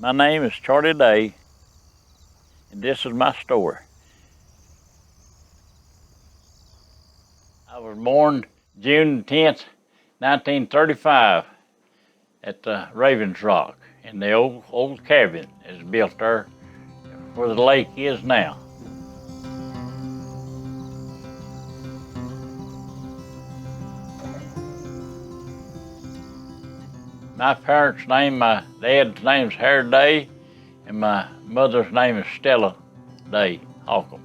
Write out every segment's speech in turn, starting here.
My name is Charlie Day, and this is my story. I was born June 10th, 1935 at the Ravens Rock, in the old cabin is built there where the lake is now. My parents' name, my dad's name is Harlan Day, and my mother's name is Stella Day Holcomb.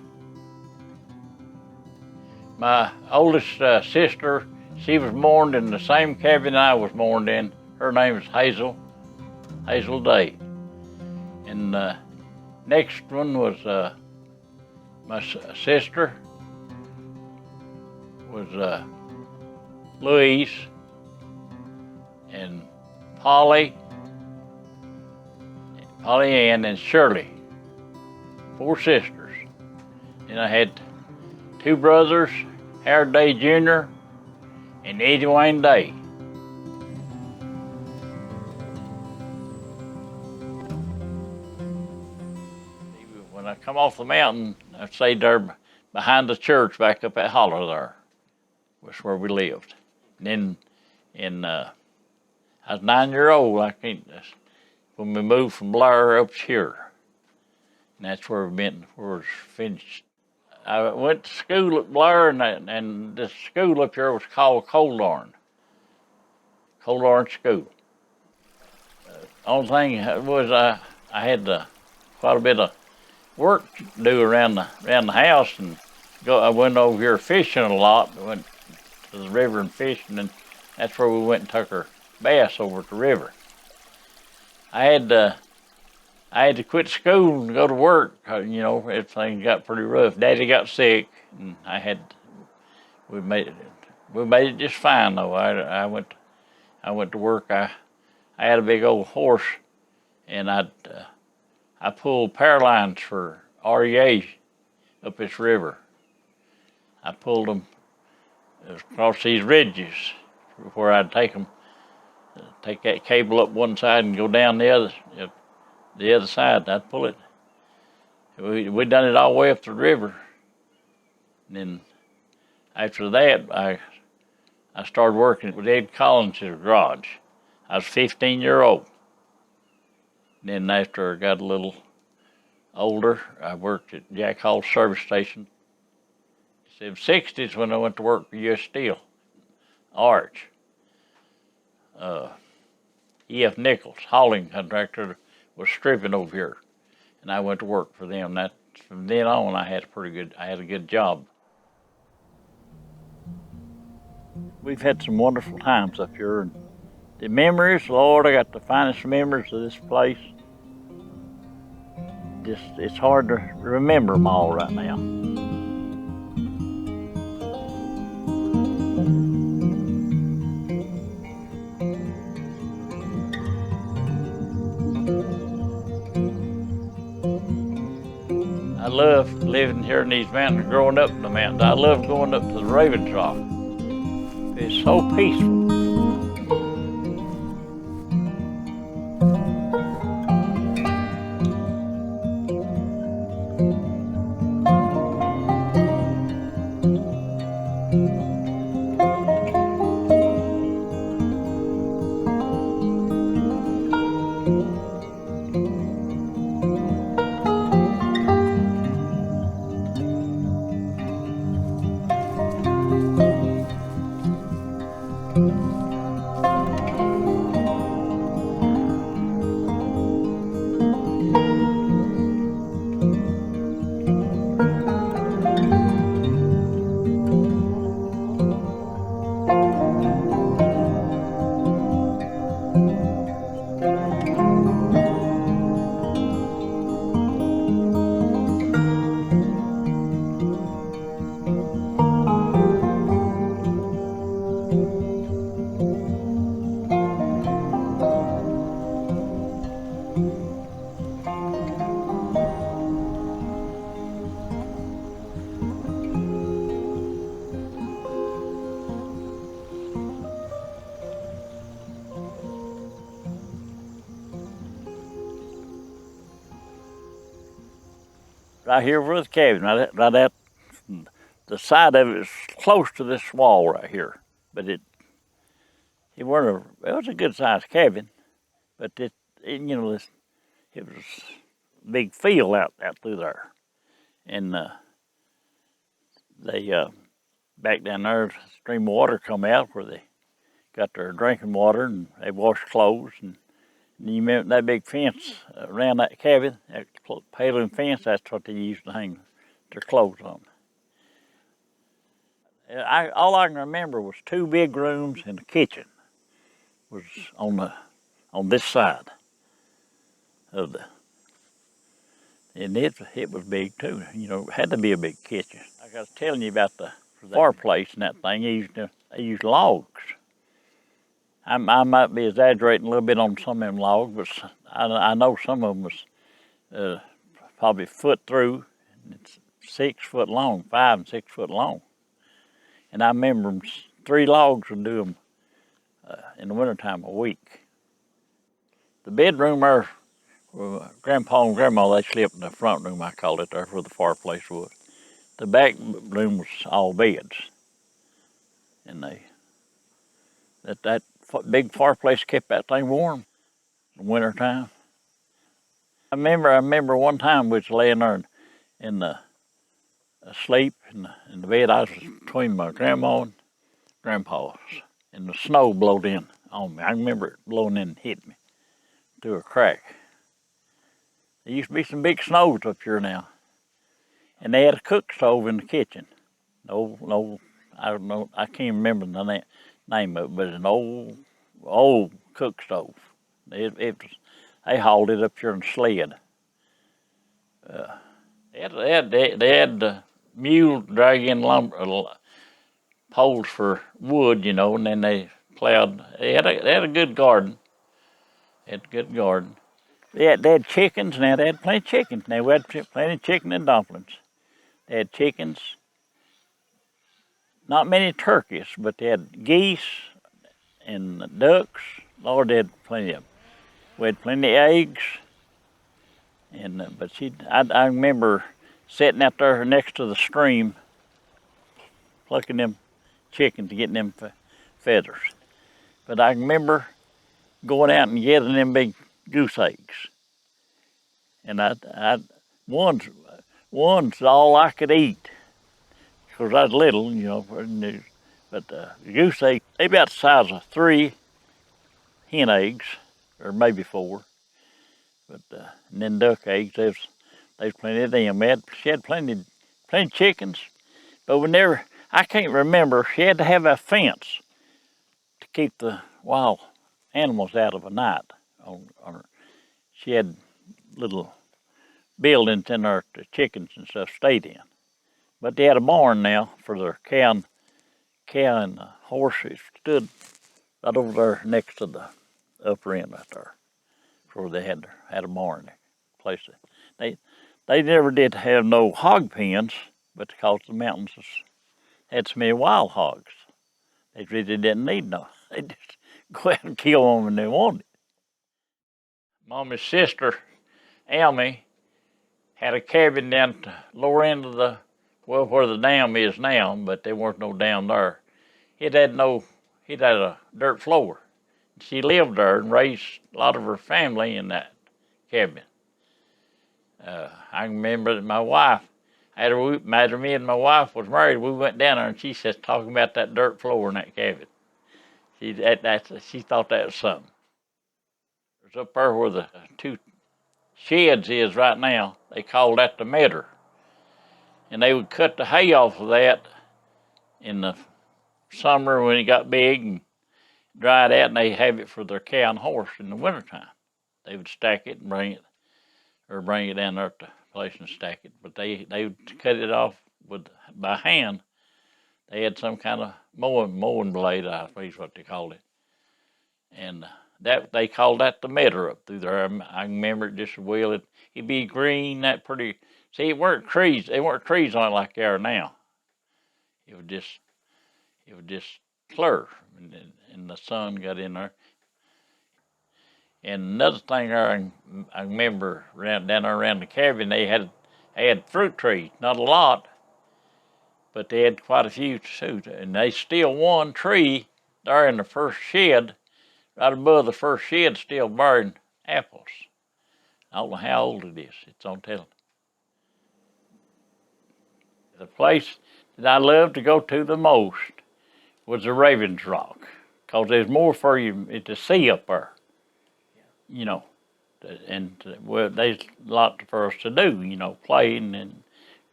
My oldest sister, she was born in the same cabin I was born in. Her name is Hazel Day. And next one was my sister was Louise and Polly Ann, and Shirley, 4 sisters. And I had 2 brothers, Harold Day Jr. and Eddie Wayne Day. When I come off the mountain, I stayed there behind the church back up that holler there, was where we lived. And then I was 9 years old, when we moved from Blair up here. And that's where we was finished. I went to school at Blair, and the school up here was called Cold Orange School. Only thing was I had quite a bit of work to do around the house, and I went over here fishing a lot. I went to the river and fishing, and that's where we went and took our bass over at the river. I had to quit school and go to work. Everything got pretty rough. Daddy got sick, and we made it just fine though. I went to work. I had a big old horse, and I pulled power lines for REA up this river. I pulled them across these ridges where I'd take that cable up one side and go down the other side. I'd pull it. We done it all the way up the river. And then after that, I started working with Ed Collins' garage. I was 15 years old. And then after I got a little older, I worked at Jack Hall's service station. In the 60s when I went to work for U.S. Steel, Arch. E.F. Nichols, hauling contractor, was stripping over here, and I went to work for them. From then on, I had a good job. We've had some wonderful times up here, and the memories, Lord, I got the finest memories of this place. It's hard to remember them all right now. I love living here in these mountains, growing up in the mountains. I love going up to the Ravens Rock. It's so peaceful. right here with the cabin, right at the side of it is close to this wall right here. But it was a good sized cabin, but it you know, it was a big field out through there. And they back down there, a stream of water come out where they got their drinking water and they washed clothes. And you remember that big fence around that cabin, that paling fence, that's what they used to hang their clothes on. All I can remember was 2 big rooms and the kitchen was on this side of the, and it was big too. You know, it had to be a big kitchen. Like I was telling you about the fireplace and that thing, they used logs. I might be exaggerating a little bit on some of them logs, but I know some of them was probably a foot through, and it's 6 foot long, 5 and 6 foot long. And I remember 3 logs would do them in the wintertime a week. The bedroom there, Grandpa and Grandma, they slept in the front room, I called it there, where the fireplace was. The back room was all beds. And that big fireplace kept that thing warm in the wintertime. I remember one time we was laying there asleep in the bed. I was between my grandma and grandpa's, and the snow blowed in on me. I remember it blowing in and hit me through a crack. There used to be some big snows up here now. And they had a cook stove in the kitchen. No, I don't know, I can't remember the name of it, but an old cook stove. They hauled it up here in a sled. They had mules dragging lumber poles for wood, you know, and then they plowed. They had a good garden. They had chickens now. They had plenty of chickens. Now we had plenty of chicken and dumplings. They had chickens. Not many turkeys, but they had geese and ducks. Lord, they had plenty of them. We had plenty of eggs. And I remember sitting out there next to the stream, plucking them chickens, getting them feathers. But I remember going out and getting them big goose eggs. And one's all I could eat, because I was little, you know. But the goose eggs, they about the size of 3 hen eggs, or maybe 4. But and then duck eggs, there's plenty of them. She had plenty of chickens, but I can't remember. She had to have a fence to keep the wild animals out of the night. On her. She had little buildings in there the chickens and stuff stayed in. But they had a barn now for their cow and the horse. It stood right over there next to the upper end right there, where they had a barn place. They never did have no hog pens, but because the mountains had so many wild hogs, they really didn't need no. They just go out and kill them when they wanted. Mommy's sister, Alma, had a cabin down at the lower end of where the dam is now, but there weren't no dam there. It had a dirt floor. She lived there and raised a lot of her family in that cabin. I remember that my wife, after me and my wife was married, we went down there and she says talking about that dirt floor in that cabin. She thought that was something. It was up there where the 2 sheds is right now. They called that the medder. And they would cut the hay off of that in the summer when it got big and dried out, and they have it for their cow and horse in the wintertime. They would stack it and bring it down there to the place and stack it. But they would cut it off by hand. They had some kind of mowing blade, I think is what they called it. And that they called that the medder up through there. I remember it just as well. It'd be green, that pretty. See, it weren't trees. There weren't trees on it like there are now. It would just clear, and the sun got in there. And another thing I remember down there around the cabin, they had They had fruit trees, not a lot, but they had quite a few too. And they still one tree there in the first shed, right above the first shed, still bearing apples. I don't know how old it is. It's on telling. The place that I loved to go to the most was the Ravens Rock, because there's more for you to see up there, you know. And well, there's a lot for us to do, you know, playing and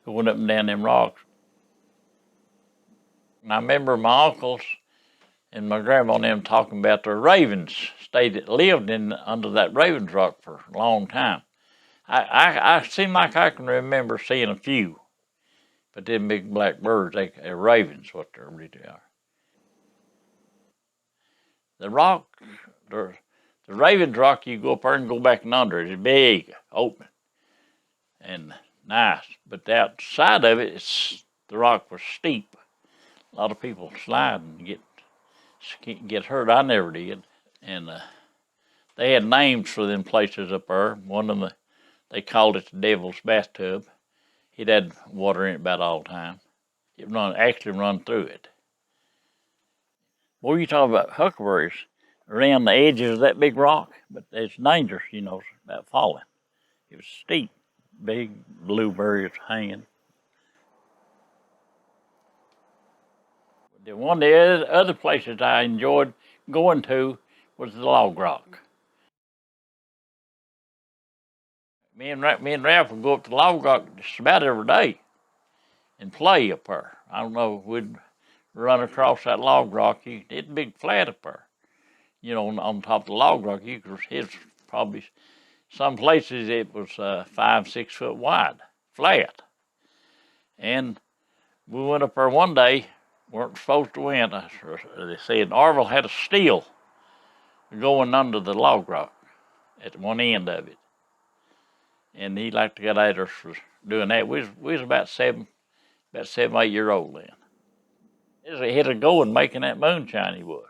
going up and down them rocks. And I remember my uncles and my grandma and them talking about the ravens lived in under that Ravens Rock for a long time. I seem like I can remember seeing a few, but them big black birds, they're ravens, what they really are. The rock, the Ravens Rock, you go up there and go back and under. It's big, open, and nice. But the outside of it, the rock was steep. A lot of people slide and get hurt. I never did. And they had names for them places up there. One of them, they called it the Devil's Bathtub. It had water in it about all the time. It actually run through it. Boy, you talk about huckleberries around the edges of that big rock, but it's dangerous, you know, about falling. It was steep, big blueberries hanging. One of the other places I enjoyed going to was the Log Rock. Me and Ralph would go up to the Log Rock just about every day and play up there. I don't know, we'd run across that Log Rock. It's big flat up there. You know, on top of the Log Rock, it's probably, some places it was 5, 6 foot wide, flat. And we went up there one day, weren't supposed to win. They said Arville had a still going under the Log Rock at one end of it. And he liked to get at us for doing that. We was about 7, 8 years old then. He was ahead of going making that moonshine, he was.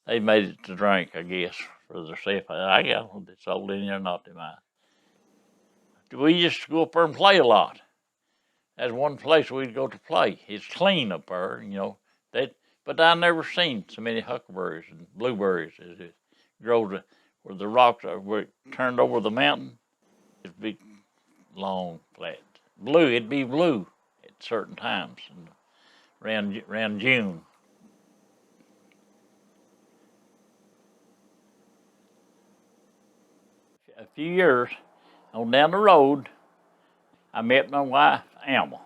They made it to drink, I guess, for themselves. I got one that's sold in there, not to mine. We used to go up there and play a lot. That's one place we'd go to play. It's clean up there, you know. But I never seen so many huckleberries and blueberries as it grows where the rocks are, where it turned over the mountain. It'd be long, flat. Blue, it'd be blue at certain times, and around June. A few years on down the road, I met my wife, Alma.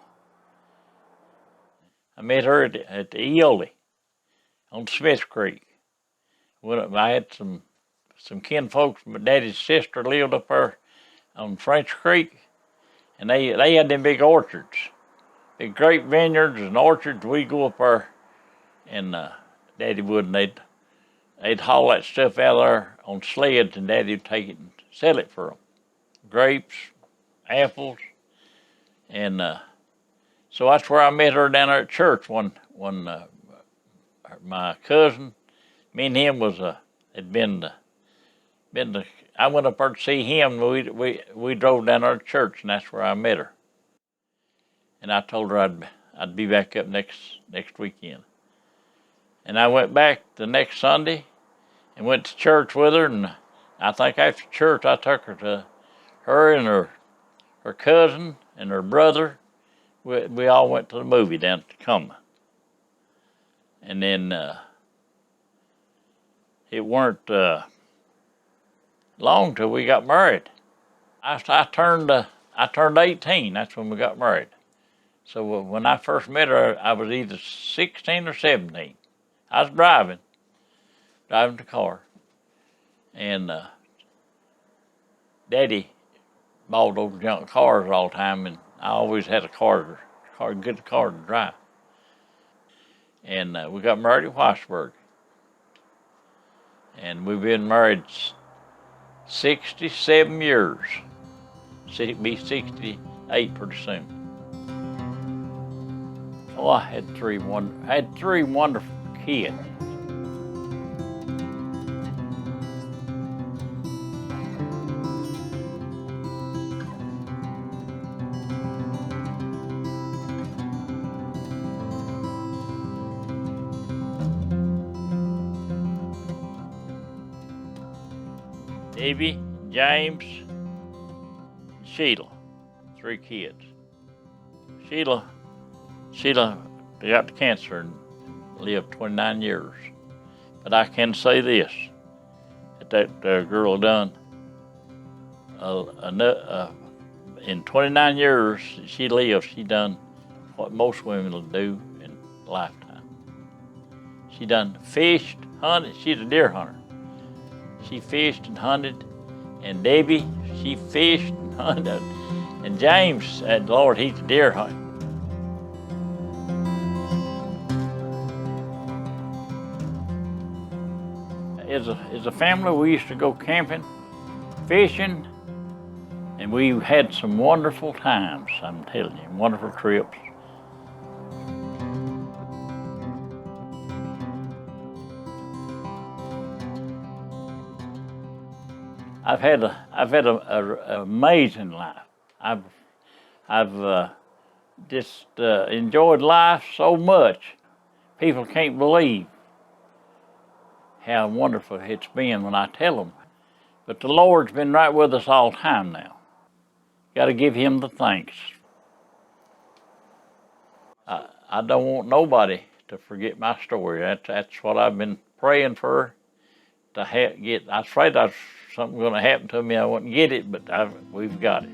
I met her at the Eole on Smith Creek. I had some kin folks. My daddy's sister lived up there on French Creek, and they had them big orchards, big grape vineyards and orchards. We'd go up there, and Daddy would, and they'd haul that stuff out there on sleds, and Daddy would take it and sell it for them. Grapes, apples, and so that's where I met her down there at church. My cousin, me and him had been I went up there to see him. We drove down there to church, and that's where I met her. And I told her I'd be back up next weekend. And I went back the next Sunday and went to church with her. And I think after church I took her and her cousin and her brother. We all went to the movie down at Tacoma. And then it weren't long till we got married. I turned 18. That's when we got married. So when I first met her, I was either 16 or 17. I was driving the car, and Daddy bought those junk cars all the time, and I always had a good car to drive. And we got married at Whitesburg, and we've been married 67 years. Be 68 pretty soon. Oh, I had three wonderful kids. Davy, James, Sheila, 3 kids. Sheila got the cancer and lived 29 years. But I can say this, that girl done, in 29 years she lived, she done what most women will do in a lifetime. She done fished, hunted, she's a deer hunter. She fished and hunted, and Debbie, she fished and hunted, and James said, Lord, he's a deer hunter. As a family, we used to go camping, fishing, and we had some wonderful times, I'm telling you, wonderful trips. I've had an amazing life. I've just enjoyed life so much. People can't believe how wonderful it's been when I tell them. But the Lord's been right with us all the time now. Got to give Him the thanks. I don't want nobody to forget my story. That's what I've been praying for to get. I was afraid something was going to happen to me. I wouldn't get it, but we've got it.